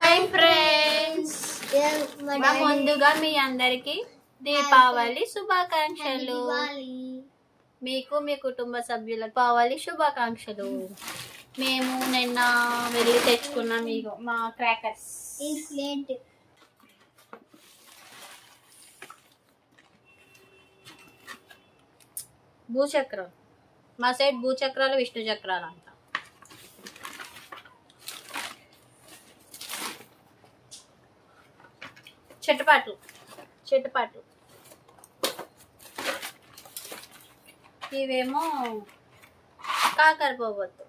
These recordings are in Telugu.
హాయ్ ఫ్రెండ్స్, ముందుగా మీ అందరికి దీపావళి శుభాకాంక్షలు. మీకు మీ కుటుంబ సభ్యులకు దీపావళి శుభాకాంక్షలు. మేము నిన్న వెళ్ళి తెచ్చుకున్నాం మా క్రాకర్స్. భూచక్రం, మా సైడ్ భూచక్రాలు విష్ణు చక్రాలు అంట. చెట్టుపాటు ఇవేమో కాకర పోవద్దు.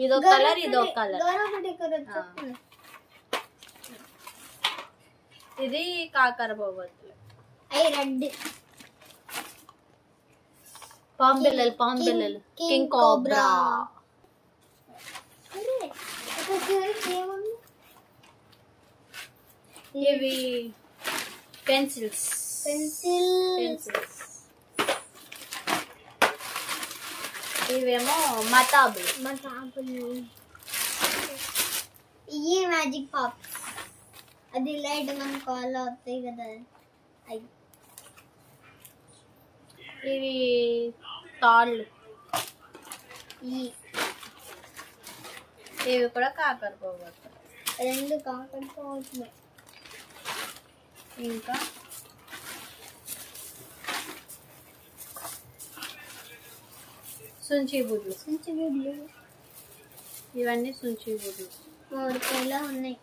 ఇదొక కలర్, ఇదొక కలర్. ఇది కాకర పోవద్దు. పాంబిల్లలు కింగ్ కోబ్రా. ఇవి పెన్సిల్స్. ఇవేమో మతాబులు. ఇవి మ్యాజిక్ పాప్స్. అది లైట్ మన కాల్ అవుతాయి కదా. ఇవి తాళ్ళు. ఇవి కూడా కాకర పోవచ్చు. రెండు కాకర పోవచ్చు. ఇంకా సుంచి బుడ్లు. ఇవన్నీ సుంచి బుడ్లు. 3 రూపాయలు ఉన్నాయి.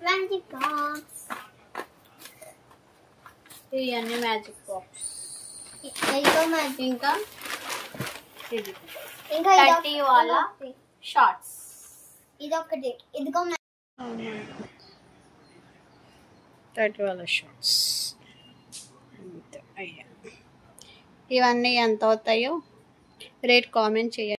Magic box. ఇవన్నీ మ్యాజిక్ బాక్స్. ఇంకా ఇది 30 వాళ్ళ షార్ట్స్. ఇదొకటి. ఇదిగో 30 వాళ్ళ షార్ట్స్. ఇవన్నీ ఎంత అవుతాయో రేట్ కామెంట్ చేయండి.